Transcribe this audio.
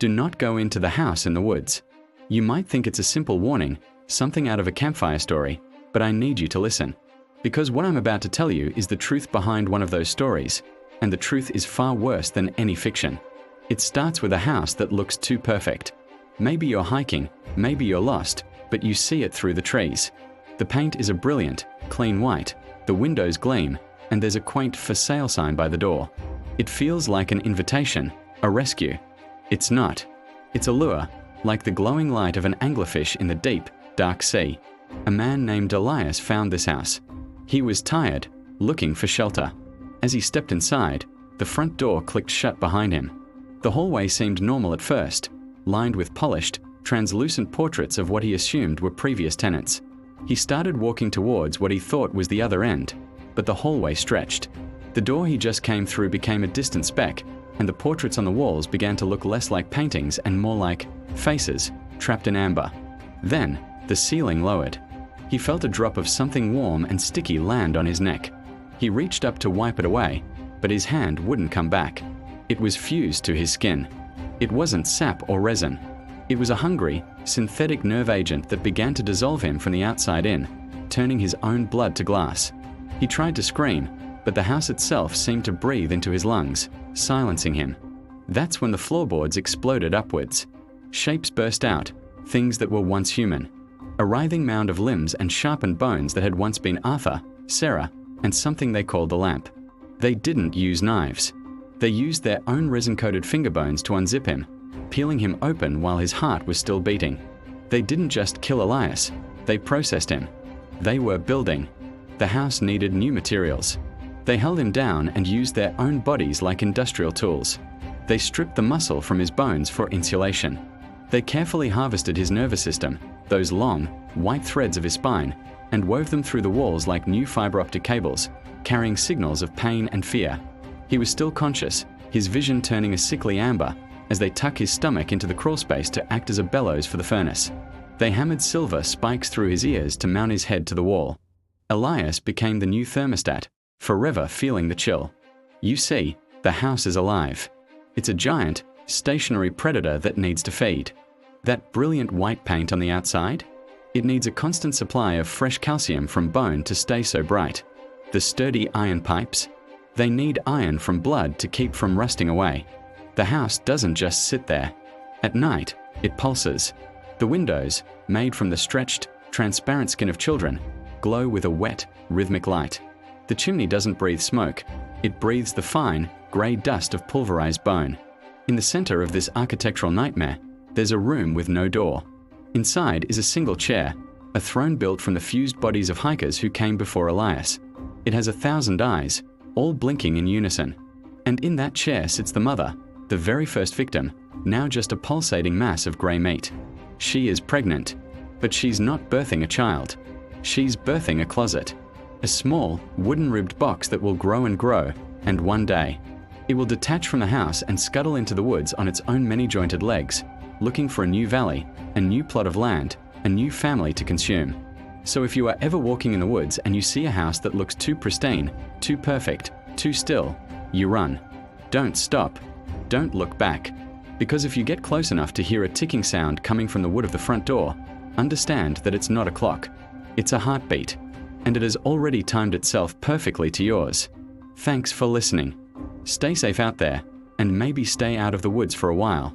Do not go into the house in the woods. You might think it's a simple warning, something out of a campfire story, but I need you to listen. Because what I'm about to tell you is the truth behind one of those stories, and the truth is far worse than any fiction. It starts with a house that looks too perfect. Maybe you're hiking, maybe you're lost, but you see it through the trees. The paint is a brilliant, clean white, the windows gleam, and there's a quaint for sale sign by the door. It feels like an invitation, a rescue. It's not. It's a lure, like the glowing light of an anglerfish in the deep, dark sea. A man named Elias found this house. He was tired, looking for shelter. As he stepped inside, the front door clicked shut behind him. The hallway seemed normal at first, lined with polished, translucent portraits of what he assumed were previous tenants. He started walking towards what he thought was the other end, but the hallway stretched. The door he just came through became a distant speck, and the portraits on the walls began to look less like paintings and more like faces, trapped in amber. Then, the ceiling lowered. He felt a drop of something warm and sticky land on his neck. He reached up to wipe it away, but his hand wouldn't come back. It was fused to his skin. It wasn't sap or resin. It was a hungry, synthetic nerve agent that began to dissolve him from the outside in, turning his own blood to glass. He tried to scream, but the house itself seemed to breathe into his lungs, silencing him. That's when the floorboards exploded upwards. Shapes burst out, things that were once human. A writhing mound of limbs and sharpened bones that had once been Arthur, Sarah, and something they called the lamp. They didn't use knives. They used their own resin-coated finger bones to unzip him, peeling him open while his heart was still beating. They didn't just kill Elias, they processed him. They were building. The house needed new materials. They held him down and used their own bodies like industrial tools. They stripped the muscle from his bones for insulation. They carefully harvested his nervous system, those long, white threads of his spine, and wove them through the walls like new fiber optic cables, carrying signals of pain and fear. He was still conscious, his vision turning a sickly amber, as they tuck his stomach into the crawl space to act as a bellows for the furnace. They hammered silver spikes through his ears to mount his head to the wall. Elias became the new thermostat, forever feeling the chill. You see, the house is alive. It's a giant, stationary predator that needs to feed. That brilliant white paint on the outside? It needs a constant supply of fresh calcium from bone to stay so bright. The sturdy iron pipes? They need iron from blood to keep from rusting away. The house doesn't just sit there. At night, it pulses. The windows, made from the stretched, transparent skin of children, glow with a wet, rhythmic light. The chimney doesn't breathe smoke. It breathes the fine, grey dust of pulverized bone. In the center of this architectural nightmare, there's a room with no door. Inside is a single chair, a throne built from the fused bodies of hikers who came before Elias. It has 1,000 eyes, all blinking in unison. And in that chair sits the mother, the very first victim, now just a pulsating mass of grey meat. She is pregnant, but she's not birthing a child. She's birthing a closet. A small, wooden-ribbed box that will grow and grow, and one day, it will detach from the house and scuttle into the woods on its own many-jointed legs, looking for a new valley, a new plot of land, a new family to consume. So if you are ever walking in the woods and you see a house that looks too pristine, too perfect, too still, you run. Don't stop. Don't look back. Because if you get close enough to hear a ticking sound coming from the wood of the front door, understand that it's not a clock. It's a heartbeat, and it has already timed itself perfectly to yours. Thanks for listening. Stay safe out there, and maybe stay out of the woods for a while.